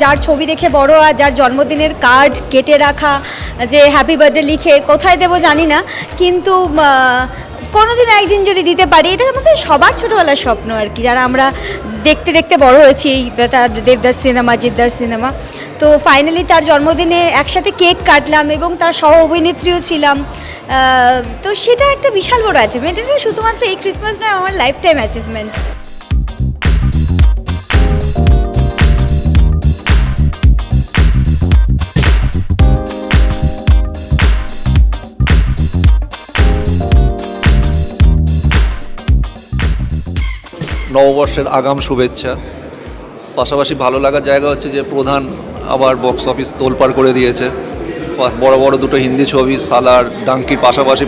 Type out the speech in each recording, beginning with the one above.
যার ছবি দেখে বড়, আর যার জন্মদিনের কার্ড কেটে রাখা, যে হ্যাপি বার্থডে লিখে কোথায় দেবো জানি না, কিন্তু কোনোদিন একদিন যদি দিতে পারি, এটা আমাদের সবার ছোটোবেলার স্বপ্ন আর কি, যারা আমরা দেখতে দেখতে বড় হয়েছি এই তার দেবদাস সিনেমা, জিদ্দার সিনেমা। তো ফাইনালি তার জন্মদিনে একসাথে কেক কাটলাম এবং তার সহ অভিনেত্রীও ছিলাম। তো সেটা একটা বিশাল বড় অ্যাচিভমেন্ট। এটা শুধুমাত্র এই ক্রিসমাস নয়, আমার লাইফ টাইম অ্যাচিভমেন্ট। নববর্ষের আগাম শুভেচ্ছা। পাশাপাশি ভালো লাগার জায়গা হচ্ছে যে প্রধান আবার বক্স অফিস তোলপাড় করে দিয়েছে। বড় বড় দুটো হিন্দি ছবি সালার, ডাঙ্কির পাশাপাশি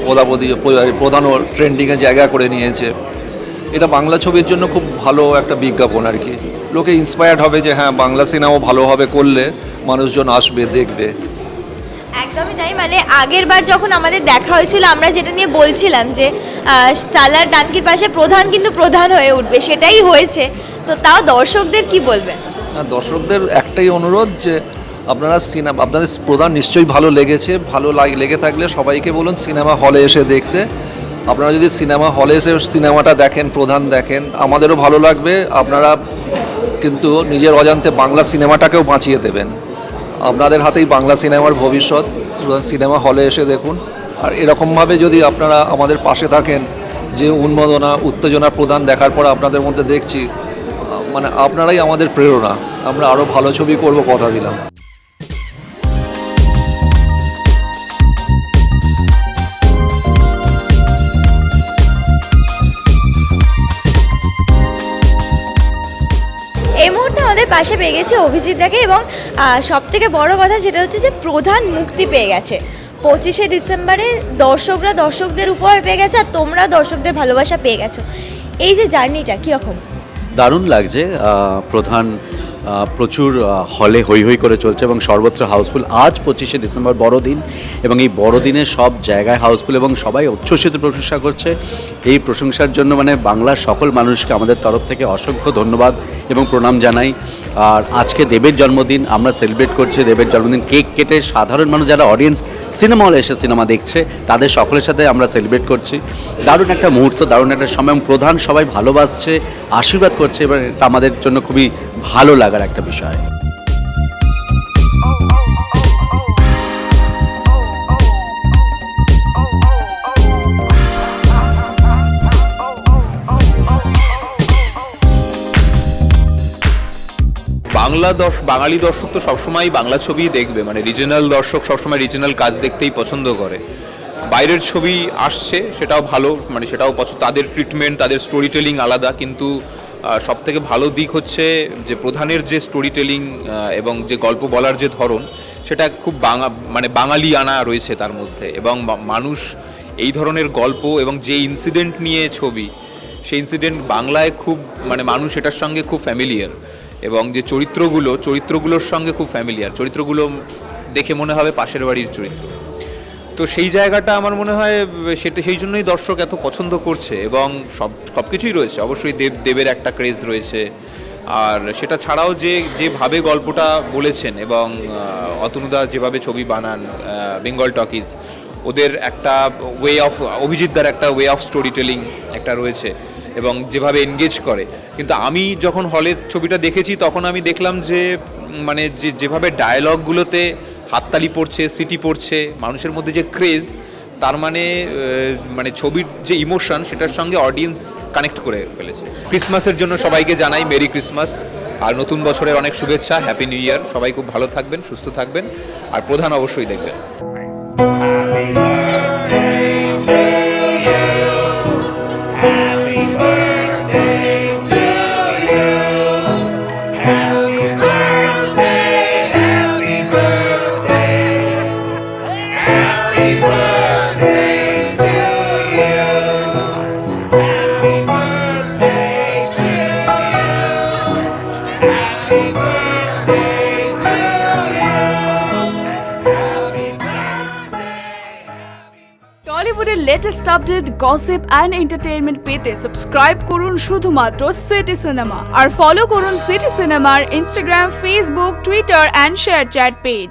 প্রধানও ট্রেন্ডিংয়ে জায়গা করে নিয়েছে। এটা বাংলা ছবির জন্য খুব ভালো একটা বিজ্ঞাপন আর কি। লোকে ইন্সপায়ার্ড হবে যে হ্যাঁ, বাংলা সিনেমা ভালোভাবে করলে মানুষজন আসবে, দেখবে। একদমই তাই। মানে আগের বার যখন আমাদের দেখা হয়েছিল, আমরা যেটা নিয়ে বলছিলাম যে সালার ডাঙ্কির পাশে প্রধান কিন্তু প্রধান হয়ে উঠবে, সেটাই হয়েছে। তো তাও দর্শকদের কি বলবেন? না, দর্শকদের একটাই অনুরোধ যে আপনাদের প্রধান নিশ্চয়ই ভালো লেগেছে। ভালো লেগে থাকলে সবাইকে বলুন সিনেমা হলে এসে দেখতে। আপনারা যদি সিনেমা হলে এসে সিনেমাটা দেখেন, প্রধান দেখেন, আমাদেরও ভালো লাগবে। আপনারা কিন্তু নিজের অজান্তে বাংলা সিনেমাটাকেও বাঁচিয়ে দেবেন। আপনাদের হাতেই বাংলা সিনেমার ভবিষ্যৎ। সিনেমা হলে এসে দেখুন। আর এরকমভাবে যদি আপনারা আমাদের পাশে থাকেন, যে উন্মাদনা উত্তেজনা প্রধান দেখার পর আপনাদের মধ্যে দেখছি, মানে আপনারাই আমাদের প্রেরণা। আমরা আরও ভালো ছবি করব, কথা দিলাম। এই মুহূর্তে আমাদের পাশে পেয়ে গেছে অভিজিৎ দাকে, এবং সব থেকে বড় কথা যেটা হচ্ছে যে প্রধান মুক্তি পেয়ে গেছে 25শে ডিসেম্বরে। দর্শকরা দর্শকদের উপহার পেয়ে গেছে, আর তোমরা দর্শকদের ভালোবাসা পেয়ে গেছো। এই যে জার্নিটা কীরকম? দারুণ লাগছে। প্রধান প্রচুর হলে হৈ হৈ করে চলছে এবং সর্বত্র হাউসফুল। আজ 25শে ডিসেম্বর বড়দিন, এবং এই বড়দিনে সব জায়গায় হাউসফুল এবং সবাই উচ্ছ্বসিত প্রশংসা করছে। এই প্রশংসার জন্য মানে বাংলার সকল মানুষকে আমাদের তরফ থেকে অসংখ্য ধন্যবাদ এবং প্রণাম জানাই। আর আজকে দেবের জন্মদিন, আমরা সেলিব্রেট করছি দেবের জন্মদিন। কেক কেটে সাধারণ মানুষ যারা অডিয়েন্স সিনেমা হলে এসে সিনেমা দেখছে, তাদের সকলের সাথে আমরা সেলিব্রেট করছি। দারুণ একটা মুহূর্ত, দারুণ একটা সময়। প্রধান সবাই ভালোবাসছে, আশীর্বাদ করছে, এবার এটা আমাদের জন্য খুবই ভালো লাগার একটা বিষয়। বাঙালি দর্শক তো সবসময় বাংলা ছবিই দেখবে, মানে রিজনাল দর্শক সবসময় রিজনাল কাজ দেখতেই পছন্দ করে। বাইরের ছবি আসছে, সেটাও ভালো, মানে সেটাও পছন্দ। তাদের ট্রিটমেন্ট, তাদের স্টোরি টেলিং আলাদা, কিন্তু সব থেকে ভালো দিক হচ্ছে যে প্রধানের যে স্টোরি টেলিং এবং যে গল্প বলার যে ধরন, সেটা খুব মানে বাঙালি আনা রয়েছে তার মধ্যে। এবং মানুষ এই ধরনের গল্প এবং যে ইনসিডেন্ট নিয়ে ছবি, সেই ইনসিডেন্ট বাংলায় খুব, মানে মানুষ এটার সঙ্গে খুব ফ্যামিলিয়ার, এবং যে চরিত্রগুলোর সঙ্গে খুব ফ্যামিলিয়ার। চরিত্রগুলো দেখে মনে হবে পাশের বাড়ির চরিত্র। তো সেই জায়গাটা আমার মনে হয় সেই জন্যই দর্শক এত পছন্দ করছে। এবং সব কিছুই রয়েছে, অবশ্যই দেবের একটা ক্রেজ রয়েছে। আর সেটা ছাড়াও যেভাবে গল্পটা বলেছেন, এবং অতনুদা যেভাবে ছবি বানান, বেঙ্গল টকিজ, ওদের একটা অভিজিৎদার একটা ওয়ে অফ স্টোরি টেলিং একটা রয়েছে, এবং যেভাবে এনগেজ করে। কিন্তু আমি যখন হলে ছবিটা দেখেছি, তখন আমি দেখলাম যে মানে যেভাবে ডায়ালগগুলোতে হাততালি পড়ছে, সিটি পড়ছে, মানুষের মধ্যে যে ক্রেজ, তার মানে ছবির যে ইমোশন, সেটার সঙ্গে অডিয়েন্স কানেক্ট করে ফেলেছে। ক্রিসমাসের জন্য সবাইকে জানাই মেরি ক্রিসমাস, আর নতুন বছরের অনেক শুভেচ্ছা, হ্যাপি নিউ ইয়ার। সবাই খুব ভালো থাকবেন, সুস্থ থাকবেন, আর প্রধান অবশ্যই দেখবেন। বলিউডের latest update, gossip and entertainment পেতে সাবস্ক্রাইব করুন শুধুমাত্র সিটি সিনেমা আর ফলো করুন সিটি সিনেমার Instagram, Facebook, Twitter and share chat page.